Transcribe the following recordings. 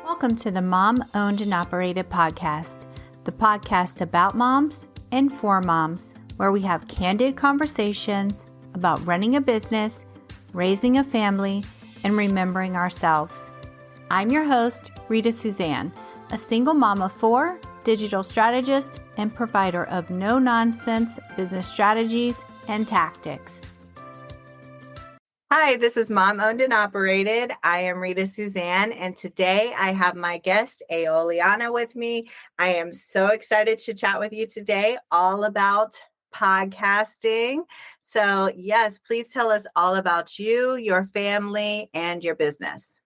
Welcome to the Mom Owned and Operated podcast, the podcast about moms and for moms, where we have candid conversations about running a business, raising a family, and remembering ourselves. I'm your host, Rita Suzanne, a single mom of four, digital strategist, and provider of no-nonsense business strategies and tactics. Hi, this is Mom Owned and Operated. I am Rita Suzanne, and today I have my guest, Aeoliana, with me. I am so excited to chat with you today all about podcasting. So yes, please tell us all about you, your family, and your business.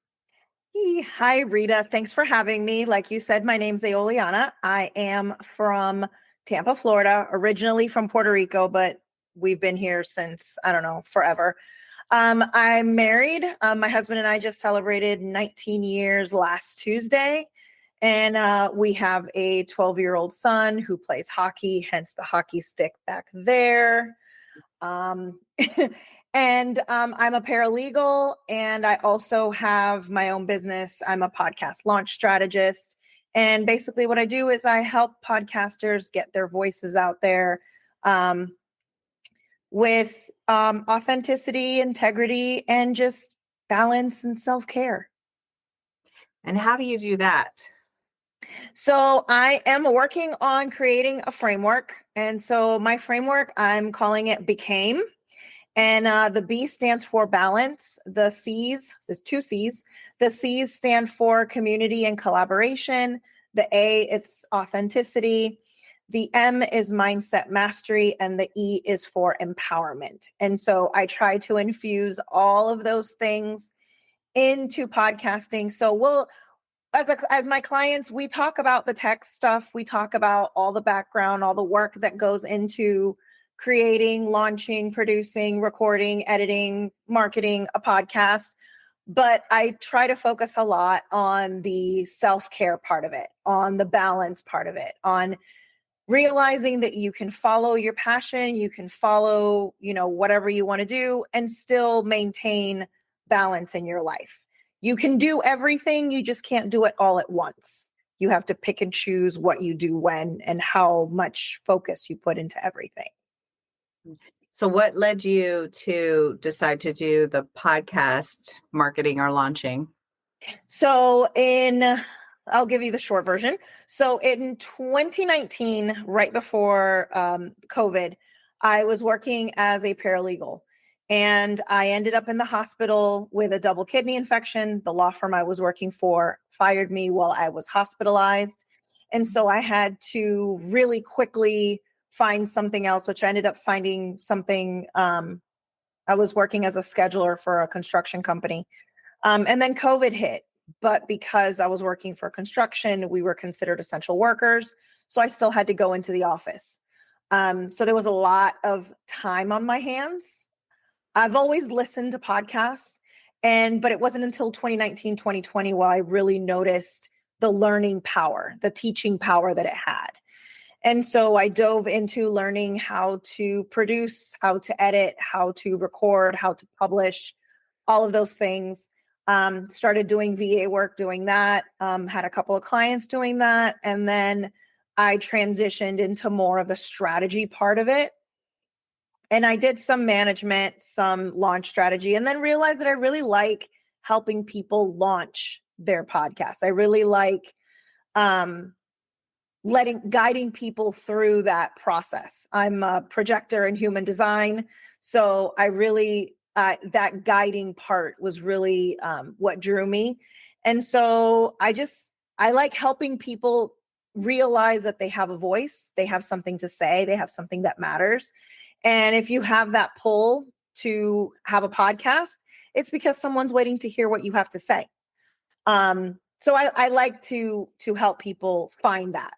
Hi, Rita. Thanks for having me. Like you said, my name's Aeoliana. I am from Tampa, Florida, originally from Puerto Rico, but we've been here since, forever. I'm married. My husband and I just celebrated 19 years last Tuesday. And we have a 12-year-old son who plays hockey, hence the hockey stick back there. And I'm a paralegal, and I also have my own business. I'm a podcast launch strategist. And basically what I do is I help podcasters get their voices out there with authenticity, integrity, and just balance and self-care. And how do you do that? So I am working on creating a framework. And so my framework, I'm calling it Became. And the B stands for balance. The C's, there's two C's. The C's stand for community and collaboration. The A is authenticity. The M is mindset mastery, and the E is for empowerment. And so I try to infuse all of those things into podcasting. So as my clients, we talk about the tech stuff. We talk about all the background, all the work that goes into creating, launching, producing, recording, editing, marketing a podcast. But I try to focus a lot on the self-care part of it, on the balance part of it, on realizing that you can follow your passion, you can follow, whatever you want to do and still maintain balance in your life. You can do everything, you just can't do it all at once. You have to pick and choose what you do when and how much focus you put into everything. So what led you to decide to do the podcast marketing or launching? So I'll give you the short version. So in 2019, right before COVID, I was working as a paralegal, and I ended up in the hospital with a double kidney infection. The law firm I was working for fired me while I was hospitalized. And so I had to really quickly find something else, which I ended up finding something. I was working as a scheduler for a construction company. And then COVID hit. But because I was working for construction, we were considered essential workers. So I still had to go into the office. So there was a lot of time on my hands. I've always listened to podcasts, but it wasn't until 2019, 2020 where I really noticed the learning power, the teaching power that it had. And so I dove into learning how to produce, how to edit, how to record, how to publish, all of those things. Started doing VA work, doing that, had a couple of clients doing that. And then I transitioned into more of the strategy part of it. And I did some management, some launch strategy, and then realized that I really like helping people launch their podcasts. I really like guiding people through that process. I'm a projector in human design. So I really that guiding part was really what drew me. And so I like helping people realize that they have a voice, they have something to say, they have something that matters. And if you have that pull to have a podcast, it's because someone's waiting to hear what you have to say. So I like to help people find that.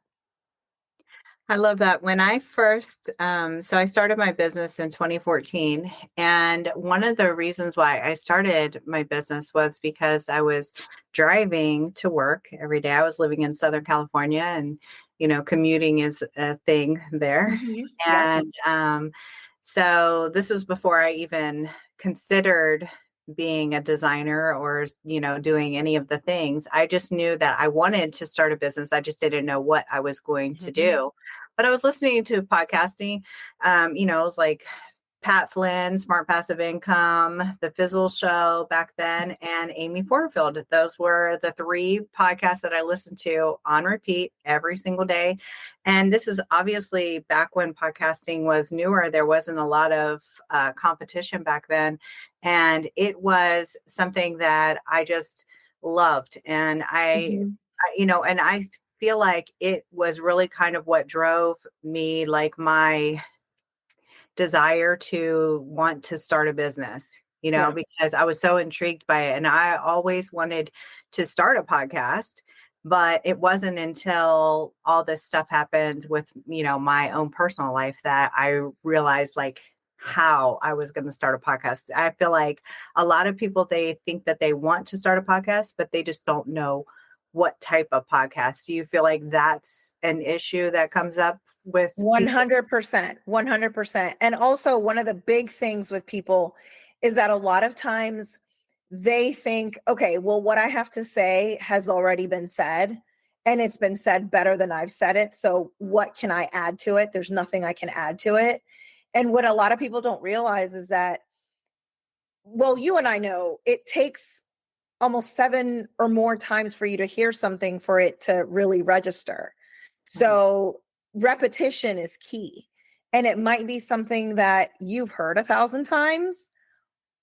I love that. When I first, so I started my business in 2014. And one of the reasons why I started my business was because I was driving to work every day. I was living in Southern California, and, commuting is a thing there. Mm-hmm. And so this was before I even considered being a designer or, doing any of the things. I just knew that I wanted to start a business. I just didn't know what I was going to do. But I was listening to podcasting, it was like Pat Flynn, Smart Passive Income, The Fizzle Show back then, and Amy Porterfield. Those were the 3 podcasts that I listened to on repeat every single day. And this is obviously back when podcasting was newer. There wasn't a lot of competition back then. And it was something that I just loved. And and I feel like it was really kind of what drove me, like my desire to want to start a business, Yeah. because I was so intrigued by it. And I always wanted to start a podcast, but it wasn't until all this stuff happened with, my own personal life that I realized like how I was going to start a podcast. I feel like a lot of people, they think that they want to start a podcast, but they just don't know what type of podcast. Do you feel like that's an issue that comes up with people? 100%, 100%. And also one of the big things with people is that a lot of times they think, okay, well, what I have to say has already been said and it's been said better than I've said it. So what can I add to it? There's nothing I can add to it. And what a lot of people don't realize is that, well, you and I know it takes almost 7 or more times for you to hear something for it to really register. So repetition is key. And it might be something that you've heard 1,000 times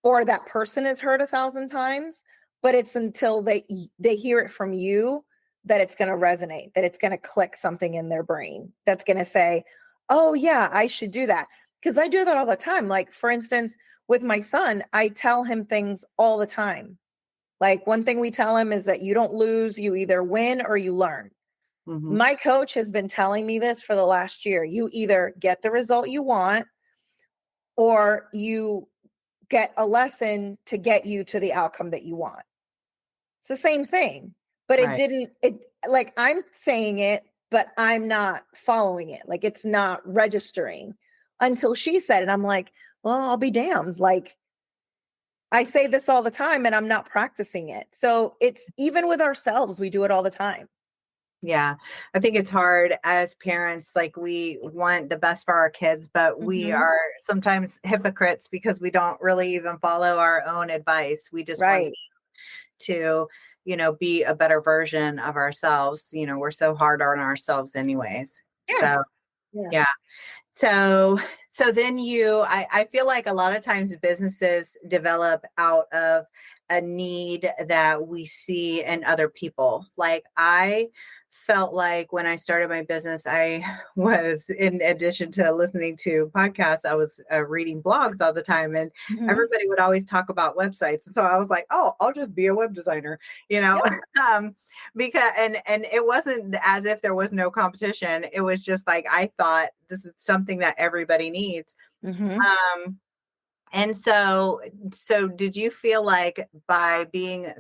or that person has heard 1,000 times, but it's until they hear it from you that it's going to resonate, that it's going to click something in their brain that's going to say, oh yeah, I should do that. Because I do that all the time. Like, for instance, with my son, I tell him things all the time. Like, one thing we tell him is that you don't lose, you either win or you learn. My coach has been telling me this for the last year. You either get the result you want or you get a lesson to get you to the outcome that you want. It's the same thing, but Right. like, I'm saying it, but I'm not following it. Like, it's not registering until she said it. I'm like, well, I'll be damned. Like, I say this all the time and I'm not practicing it. So it's even with ourselves, we do it all the time. Yeah, I think it's hard as parents. Like, we want the best for our kids, but we are sometimes hypocrites because we don't really even follow our own advice. We just want Right. to, be a better version of ourselves. We're so hard on ourselves anyways. Yeah. So, Yeah. yeah. So then I feel like a lot of times businesses develop out of a need that we see in other people. Like, I felt like when I started my business, I was, in addition to listening to podcasts, I was reading blogs all the time, and everybody would always talk about websites. And so I was like, oh, I'll just be a web designer, Yep. because, and it wasn't as if there was no competition. It was just like, I thought this is something that everybody needs. And so did you feel like by being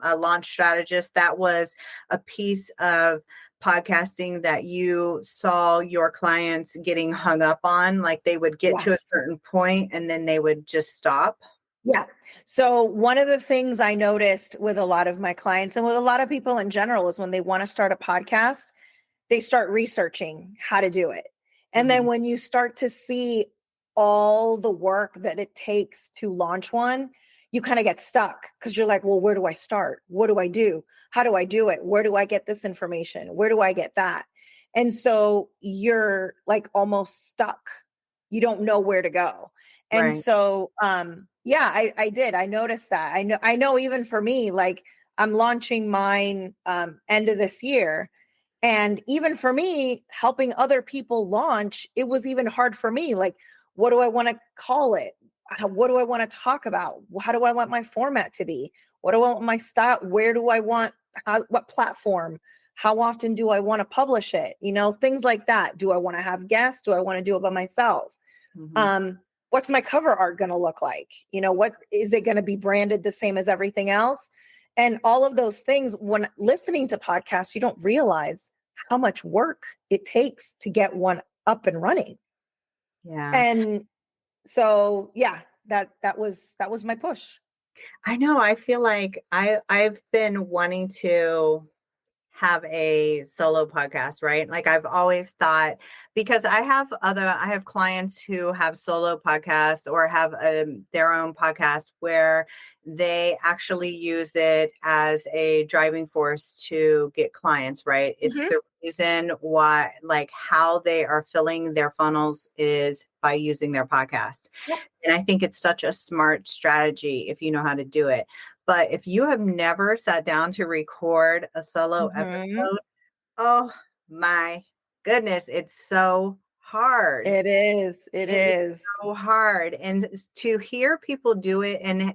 a launch strategist, that was a piece of podcasting that you saw your clients getting hung up on? Like, they would get to a certain point and then they would just stop? Yeah. So one of the things I noticed with a lot of my clients and with a lot of people in general is when they want to start a podcast, they start researching how to do it. And then when you start to see all the work that it takes to launch one, you kind of get stuck because you're like, well, where do I start? What do I do? How do I do it? Where do I get this information? Where do I get that? And so you're like almost stuck. You don't know where to go. And Right. so, yeah, I did. I noticed that. I know even for me, like, I'm launching mine end of this year. And even for me, helping other people launch, it was even hard for me. Like, what do I want to call it? What do I want to talk about? How do I want my format to be? What do I want my style? Where do I want, what platform? How often do I want to publish it? Things like that. Do I want to have guests? Do I want to do it by myself? What's my cover art going to look like? What is it going to be branded the same as everything else? And all of those things, when listening to podcasts, you don't realize how much work it takes to get one up and running. Yeah. And so, yeah, that was my push. I know. I feel like I've been wanting to have a solo podcast, right? Like I've always thought, because I have clients who have solo podcasts or have their own podcast where they actually use it as a driving force to get clients, right? It's Hmm. the reason why, like how they are filling their funnels is by using their podcast. Yep. And I think it's such a smart strategy if you know how to do it. But if you have never sat down to record a solo Hmm. episode, oh my goodness, it's so hard. It is. It It is is. so hard. And to hear people do it and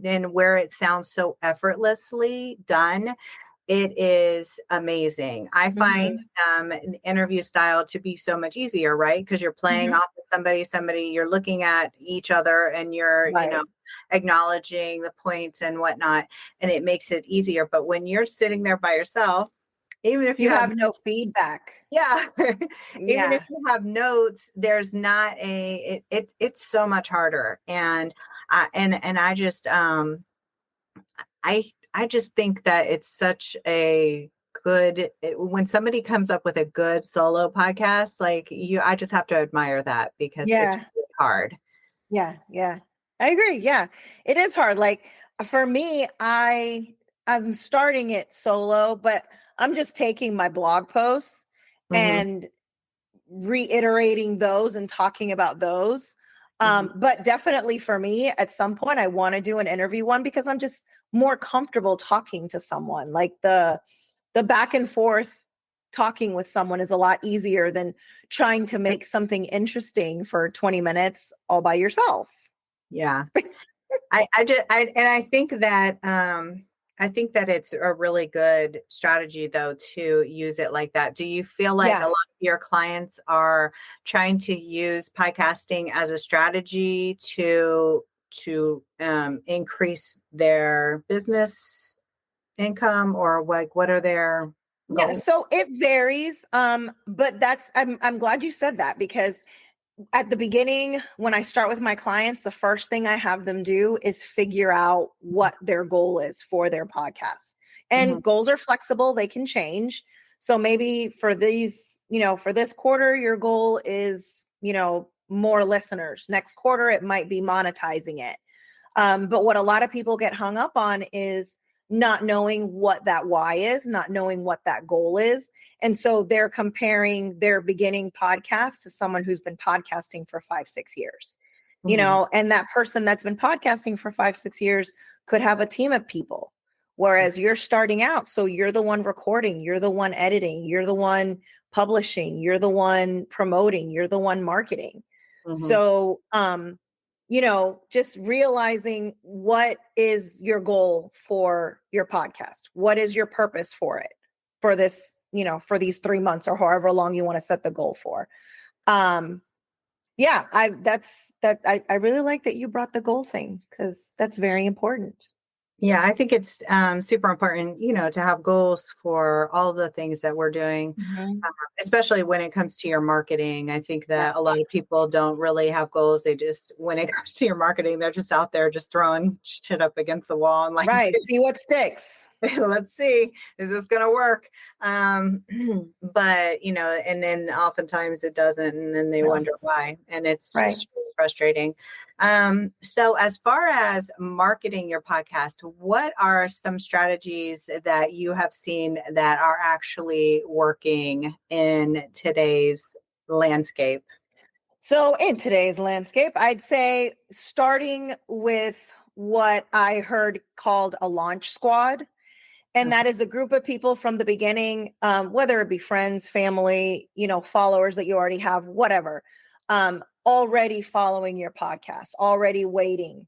then where it sounds so effortlessly done, it is amazing. I find Hmm. an interview style to be so much easier, right? Because you're playing Hmm. off of somebody, you're looking at each other and you're, Right. acknowledging the points and whatnot, and it makes it easier. But when you're sitting there by yourself, even if you You have, have no feedback. yeah, even if Yeah. you have notes, there's not it's so much harder. And I just, I just think that it's such a when somebody comes up with a good solo podcast, like I just have to admire that because it's Yeah. really hard. Yeah. Yeah. I agree. Yeah. It is hard. Like for me, I'm starting it solo, but I'm just taking my blog posts Hmm. and reiterating those and talking about those. Hmm. But definitely for me, at some point, I want to do an interview one because I'm just more comfortable talking to someone. Like the back and forth talking with someone is a lot easier than trying to make something interesting for 20 minutes all by yourself. Yeah. I I think that it's a really good strategy though to use it like that. Do you feel like a Yeah. lot of your clients are trying to use podcasting as a strategy to increase their business income, or like what are their Yeah, goals? so it varies. But I'm glad you said that because at the beginning, when I start with my clients, the first thing I have them do is figure out what their goal is for their podcast. Hmm. And goals are flexible, they can change. So maybe for these, for this quarter, your goal is, more listeners. Next quarter, it might be monetizing it. But what a lot of people get hung up on is not knowing what that why is, not knowing what that goal is. And so they're comparing their beginning podcast to someone who's been podcasting for 5, 6 years, Hmm. and that person that's been podcasting for 5, 6 years could have a team of people. Whereas you're starting out. So you're the one recording, you're the one editing, you're the one publishing, you're the one promoting, you're the one marketing. Hmm. So, just realizing what is your goal for your podcast? What is your purpose for it for this, for these 3 months or however long you want to set the goal for? Um, yeah, I really like that you brought the goal thing because that's very important. Yeah, I think it's super important, to have goals for all the things that we're doing, Mhm. especially when it comes to your marketing. I think Yeah. that a lot of people don't really have goals. They just, when it comes to your marketing, they're just out there just throwing shit up against the wall and like, Right. See what sticks. let's see, is this going to work? But and then oftentimes it doesn't, and then they No. wonder why, and it's Right. just really frustrating. So as far as marketing your podcast, what are some strategies that you have seen that are actually working in today's landscape? So, in today's landscape, I'd say starting with what I heard called a launch squad. And Okay. that is a group of people from the beginning, whether it be friends, family, followers that you already have, whatever, already following your podcast, already waiting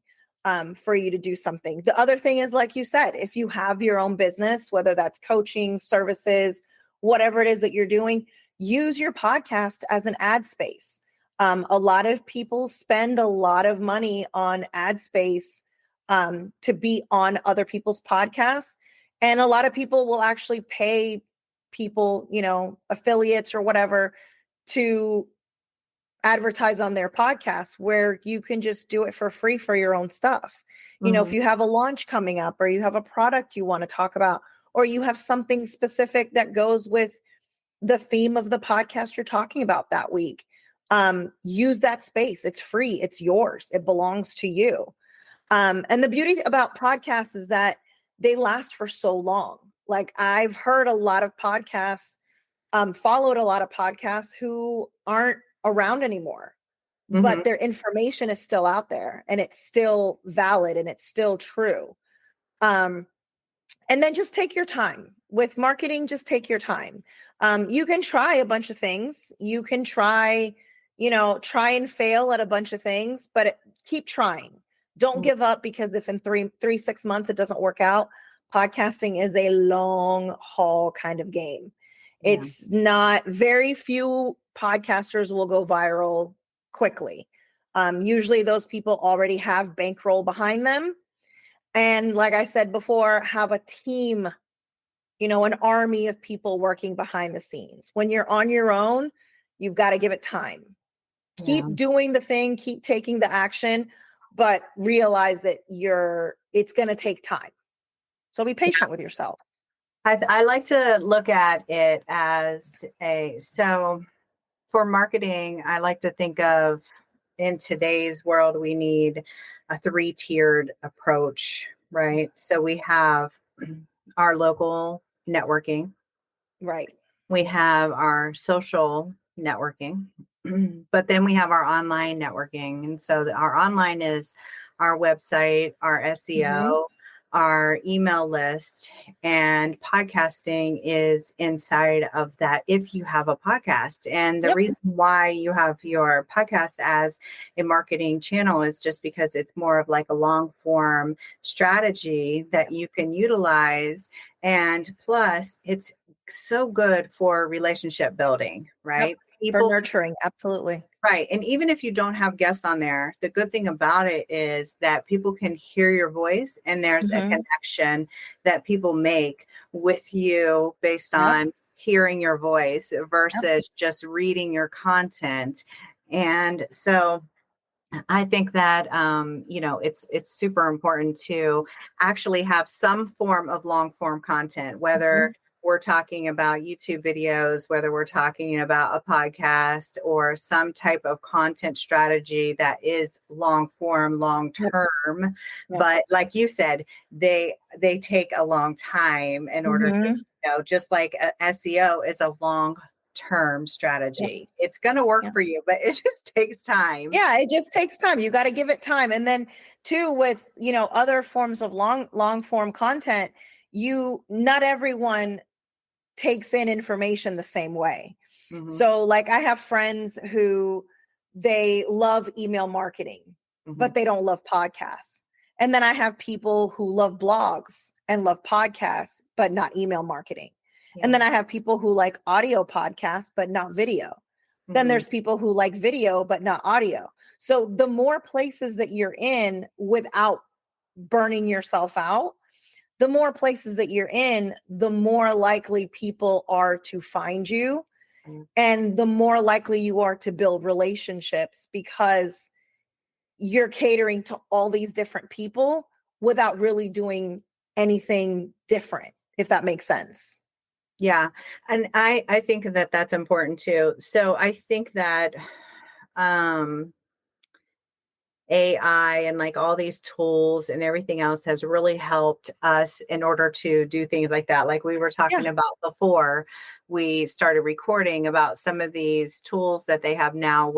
for you to do something. The other thing is, like you said, if you have your own business, whether that's coaching, services, whatever it is that you're doing, use your podcast as an ad space. A lot of people spend a lot of money on ad space to be on other people's podcasts. And a lot of people will actually pay people, affiliates or whatever, to advertise on their podcast, where you can just do it for free for your own stuff. You know, if Mhm. you have a launch coming up, or you have a product you want to talk about, or you have something specific that goes with the theme of the podcast you're talking about that week, use that space. It's free. It's yours. It belongs to you. And the beauty about podcasts is that they last for so long. Like, I've heard a lot of podcasts, followed a lot of podcasts who aren't around anymore, Mhm. but their information is still out there, and it's still valid, and it's still true. Um, and then just take your time with marketing. Just take your time. You can try a bunch of things. You can try, try and fail at a bunch of things, but keep trying. Don't Yeah. give up, because if in 6 months it doesn't work out, podcasting is a long haul kind of game. Yeah. It's not, very few podcasters will go viral quickly. Usually those people already have bankroll behind them. And like I said before, have a team, an army of people working behind the scenes. When you're on your own, you've got to give it time. Yeah. Keep doing the thing, keep taking the action, but realize that it's going to take time. So be patient with yourself. I like to look at it as so for marketing, I like to think of, in today's world, we need a 3-tiered approach, right? So we have our local networking, Right. we have our social networking, but then we have our online networking. And so our online is our website, our Mm-hmm. SEO, our email list, and podcasting is inside of that if you have a podcast. And the Yep. reason why you have your podcast as a marketing channel is just because it's more of like a long form strategy that you can utilize. And plus, it's so good for relationship building, Yep. right? For People, nurturing. Absolutely. right. And even if you don't have guests on there, the good thing about it is that people can hear your voice, and there's a Mm-hmm. connection that people make with you based Yep. on hearing your voice Yep. versus just reading your content. And so I think that it's super important to actually have some form of long form content, Mm-hmm. whether we're talking about YouTube videos, whether we're talking about a podcast, or some type of content strategy that is long form, long Yep. term. Yep. But like you said, they take a long time in order to, Mm-hmm. just like SEO is a long term Yep. strategy. It's going to work Yep. for you, but it just takes time. Yeah, it just takes time. You got to give it time. And then too, with, other forms of long form content, not everyone takes in information the same way. Mhm, So like, I have friends who, they love email marketing, mhm, but they don't love podcasts. And then I have people who love blogs and love podcasts, but not email marketing. And yeah, then I have people who like audio podcasts, but not video. Then mhm, there's people who like video, but not audio. So the more places that you're in without burning yourself out, the more places that you're in, the more likely people are to find you, mm, and the more likely you are to build relationships, because you're catering to all these different people without really doing anything different, if that makes sense. yeah, and I think that that's important too. So I think that um AI and like all these tools and everything else has really helped us in order to do things like that. Like we were Yeah. talking about before we started recording, about some of these tools that they have now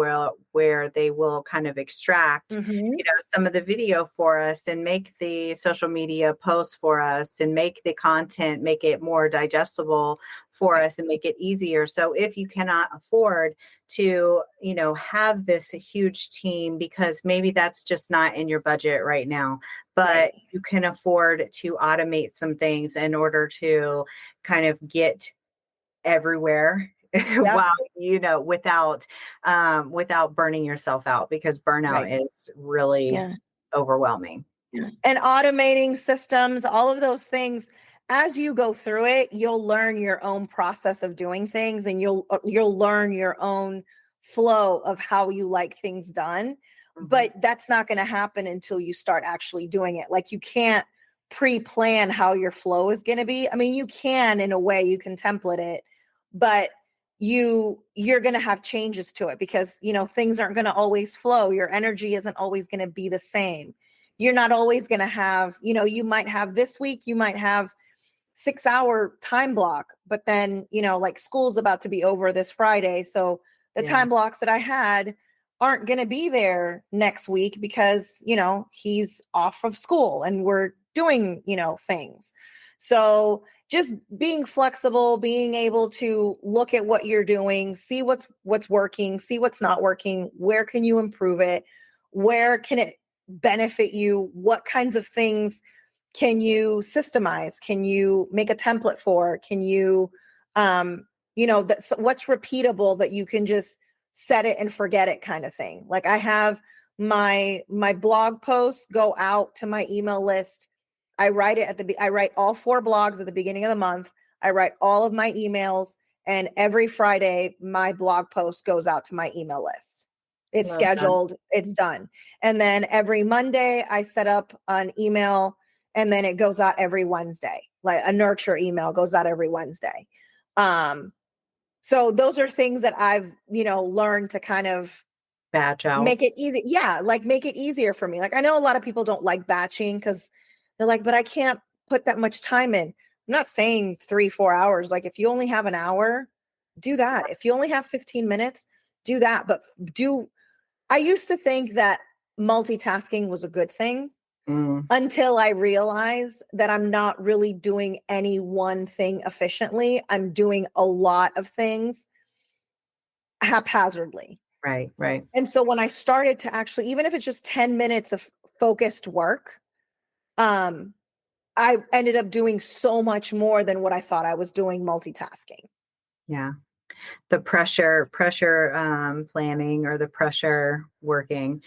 where they will kind of extract, Mm-hmm. some of the video for us and make the social media posts for us and make the content, make it more digestible for Right. us and make it easier. So if you cannot afford to, have this huge team, because maybe that's just not in your budget right now, Right. but you can afford to automate some things in order to kind of get everywhere Yep. while, without burning yourself out, because Right. burnout is really Yeah. overwhelming. Yeah. And automating systems, all of those things, as you go through it, you'll learn your own process of doing things, and you'll learn your own flow of how you like things done. Mm-hmm. But that's not going to happen until you start actually doing it. Like, you can't pre-plan how your flow is going to be. I mean, you can, in a way, you can template it, but you're going to have changes to it because, things aren't going to always flow. Your energy isn't always going to be the same. You're not always going to have, you might have this week, you might have 6-hour time block, but then, like, school's about to be over this Friday. So the time blocks that I had aren't going to be there next week because, he's off of school and we're doing, things. So just being flexible, being able to look at what you're doing, see what's working, see what's not working, where can you improve it, where can it benefit you, what kinds of things can you systemize, can you make a template for, can you what's repeatable that you can just set it and forget it, kind of thing. Like, I have my blog posts go out to my email list. I write all 4 blogs at the beginning of the month. I write all of my emails, and every Friday my blog post goes out to my email list. It's scheduled, it's done. And then every Monday I set up an email, and then it goes out every Wednesday. Like, a nurture email goes out every Wednesday. So those are things that I've, learned to kind of batch out, make it easy. Yeah. Like, make it easier for me. Like, I know a lot of people don't like batching because they're like, but I can't put that much time in. I'm not saying 3-4 hours. Like, if you only have an hour, do that. If you only have 15 minutes, do that. But I used to think that multitasking was a good thing until I realized that I'm not really doing any one thing efficiently. I'm doing a lot of things haphazardly. Right. And so when I started to actually, even if it's just 10 minutes of focused work, I ended up doing so much more than what I thought I was doing multitasking. Yeah. The pressure planning, or the pressure working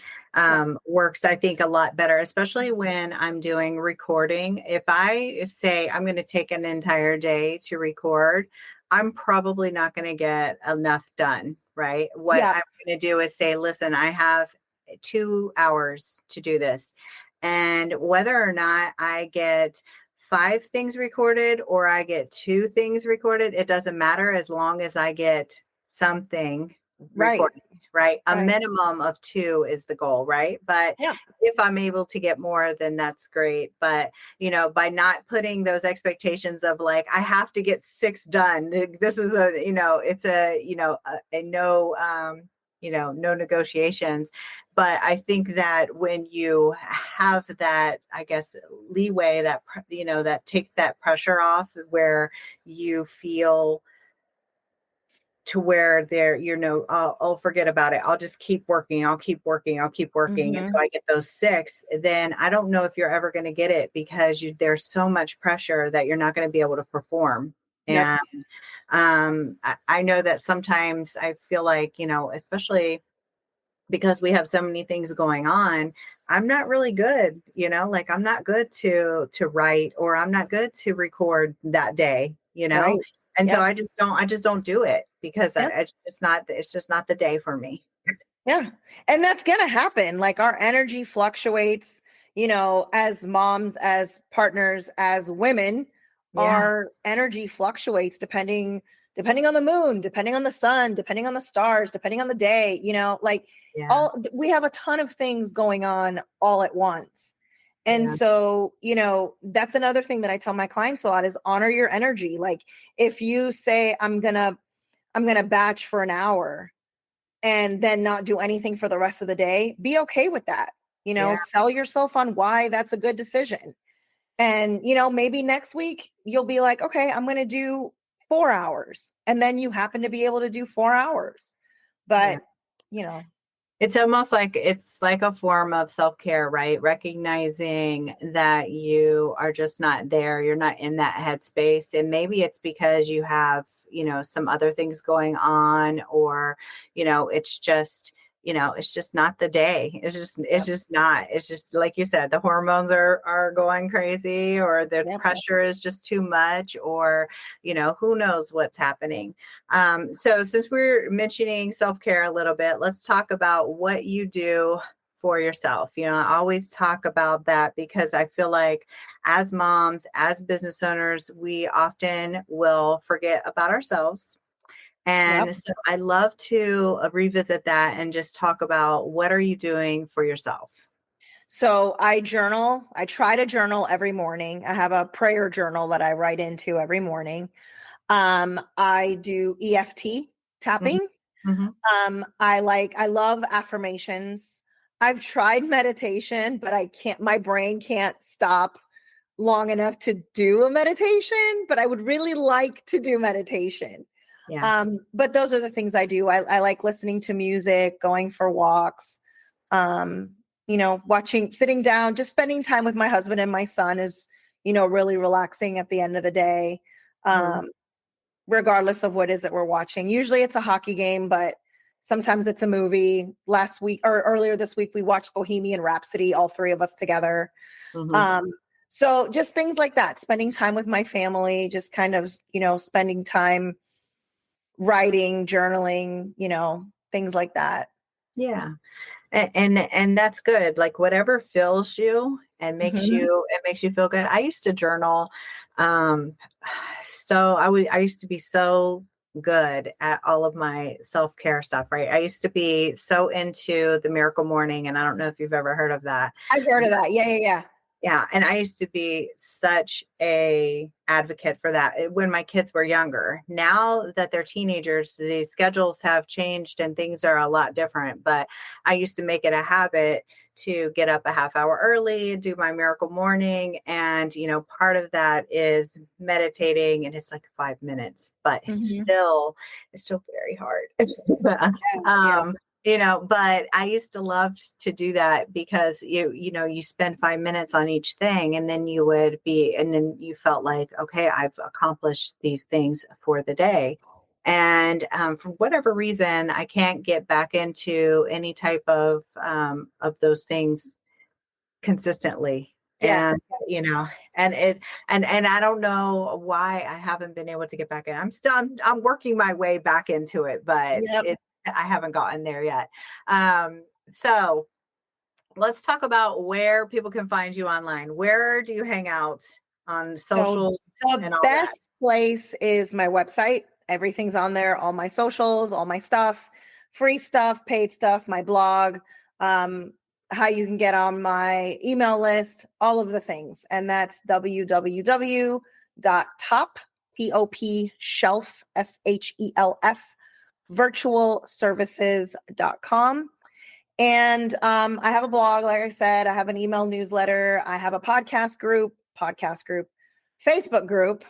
works, I think, a lot better, especially when I'm doing recording. If I say I'm going to take an entire day to record, I'm probably not going to get enough done, right? What I'm going to do is say, listen, I have 2 hours to do this. And whether or not I get 5 things recorded or I get 2 things recorded, it doesn't matter, as long as I get something recorded, right? A minimum of 2 is the goal, right? But if I'm able to get more, then that's great. But, by not putting those expectations of like, I have to get 6 done. This is it's a no negotiations. But I think that when you have that, I guess, leeway, that, that takes that pressure off, where you feel to where there, I'll forget about it. I'll just keep working. I'll keep working until I get those 6. Then I don't know if you're ever going to get it, because there's so much pressure that you're not going to be able to perform. And I know that sometimes I feel like, especially because we have so many things going on, I'm not really good, like, I'm not good to write, or I'm not good to record that day, and so I just don't do it, because it's just not the day for me. Yeah. And that's going to happen. Like, our energy fluctuates, as moms, as partners, as women, our energy fluctuates depending on the moon, depending on the sun, depending on the stars, depending on the day, we have a ton of things going on all at once. And so, that's another thing that I tell my clients a lot is honor your energy. Like, if you say, I'm going to batch for an hour and then not do anything for the rest of the day, be okay with that. Sell yourself on why that's a good decision. And, maybe next week you'll be like, okay, I'm going to do 4 hours. And then you happen to be able to do 4 hours. But, it's almost like it's like a form of self-care, right? Recognizing that you are just not there. You're not in that headspace. And maybe it's because you have, some other things going on, or, it's just, it's just not the day. It's just not. It's just like you said, the hormones are going crazy, or the pressure is just too much, or, who knows what's happening. So since we're mentioning self-care a little bit, let's talk about what you do for yourself. I always talk about that because I feel like as moms, as business owners, we often will forget about ourselves. And so I love to revisit that and just talk about, what are you doing for yourself? So I journal. I try to journal every morning. I have a prayer journal that I write into every morning. I do EFT tapping. Mm-hmm. I love affirmations. I've tried meditation, but my brain can't stop long enough to do a meditation, but I would really like to do meditation. Yeah. But those are the things I do. I like listening to music, going for walks, sitting down, just spending time with my husband and my son is, really relaxing at the end of the day. Regardless of what is it we're watching. Usually it's a hockey game, but sometimes it's a movie. Last week or earlier this week, we watched Bohemian Rhapsody, all three of us together. Mm-hmm. So just things like that, spending time with my family, just kind of, spending time writing, journaling, things like that. Yeah. And that's good. Like, whatever fills you and makes you feel good. I used to journal. So I used to be so good at all of my self-care stuff, right? I used to be so into the Miracle Morning, and I don't know if you've ever heard of that. I've heard of that. Yeah. Yeah. And I used to be such a advocate for that when my kids were younger. Now that they're teenagers, the schedules have changed and things are a lot different. But I used to make it a habit to get up a half hour early, do my Miracle Morning. And, part of that is meditating, and it's like 5 minutes, but it's still very hard. But I used to love to do that because you spend 5 minutes on each thing, and then then you felt like, okay, I've accomplished these things for the day. And for whatever reason, I can't get back into any type of those things consistently. Yeah. And I don't know why I haven't been able to get back in. I'm working my way back into it, but I haven't gotten there yet. So let's talk about where people can find you online. Where do you hang out on socials? So the best place is my website. Everything's on there, all my socials, all my stuff, free stuff, paid stuff, my blog, how you can get on my email list, all of the things. And that's www.top, T-O-P, SHELF, virtualservices.com. And I have a blog, like I said, I have an email newsletter, I have a podcast group, Facebook group.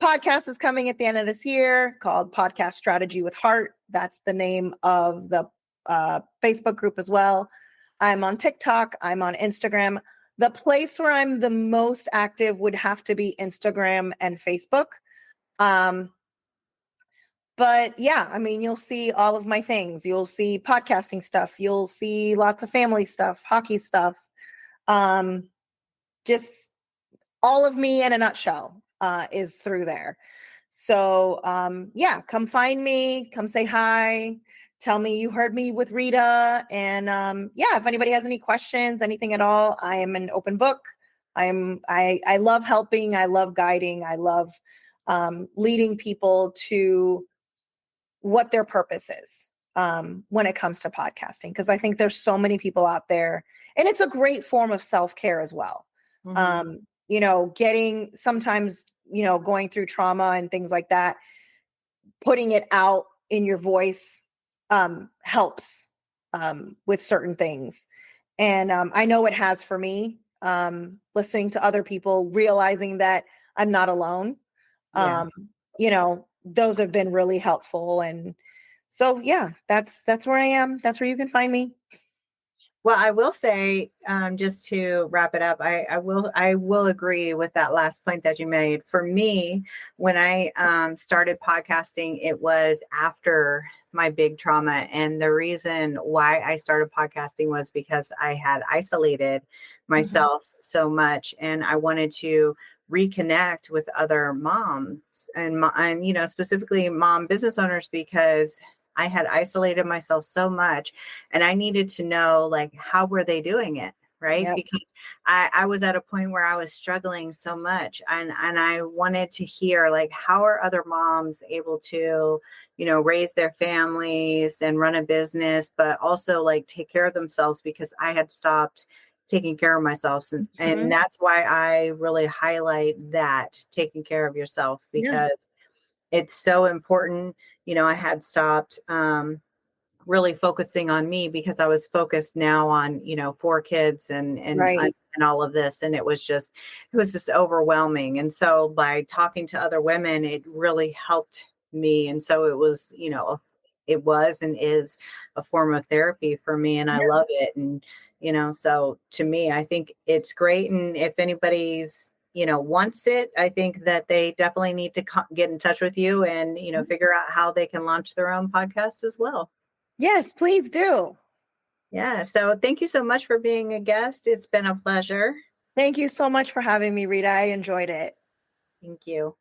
Podcast is coming at the end of this year called Podcast Strategy with Heart. That's the name of the Facebook group as well. I'm on TikTok. I'm on Instagram. The place where I'm the most active would have to be Instagram and Facebook. But yeah, I mean, you'll see all of my things. You'll see podcasting stuff. You'll see lots of family stuff, hockey stuff. Just all of me in a nutshell is through there. So yeah, come find me, come say hi, tell me you heard me with Rita. And yeah, if anybody has any questions, anything at all, I am an open book. I love helping. I love guiding. I love leading people to what their purpose is when it comes to podcasting. Because I think there's so many people out there, and it's a great form of self-care as well. Getting sometimes, going through trauma and things like that, putting it out in your voice helps with certain things. And I know it has for me, listening to other people, realizing that I'm not alone. Those have been really helpful. And so, yeah, that's where I am. That's where you can find me. Well, I will say, just to wrap it up, I will agree with that last point that you made. For me, when I started podcasting, it was after my big trauma. And the reason why I started podcasting was because I had isolated myself so much, and I wanted to reconnect with other moms and you know, specifically mom business owners, because I had isolated myself so much and I needed to know, like, how were they doing it? Right. Yep. Because I was at a point where I was struggling so much, and I wanted to hear, like, how are other moms able to, you know, raise their families and run a business, but also like take care of themselves, because I had stopped taking care of myself. And that's why I really highlight that, taking care of yourself, Yeah. because it's so important. You know, I had stopped really focusing on me because I was focused now on, you know, 4 kids Right. and all of this. And it was just overwhelming. And so by talking to other women, it really helped me. And so it was, you know, it was and is a form of therapy for me. And I love it. And, you know, so to me, I think it's great. And if anybody's, you know, wants it, I think that they definitely need to get in touch with you and, you know, figure out how they can launch their own podcast as well. Yes, please do. Yeah. So thank you so much for being a guest. It's been a pleasure. Thank you so much for having me, Rita. I enjoyed it. Thank you.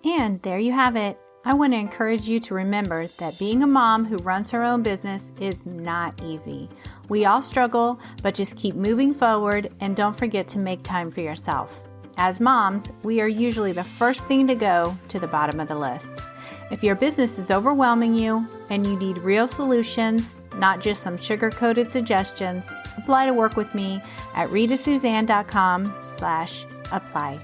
And there you have it. I want to encourage you to remember that being a mom who runs her own business is not easy. We all struggle, but just keep moving forward and don't forget to make time for yourself. As moms, we are usually the first thing to go to the bottom of the list. If your business is overwhelming you and you need real solutions, not just some sugar-coated suggestions, apply to work with me at ritasuzanne.com/apply.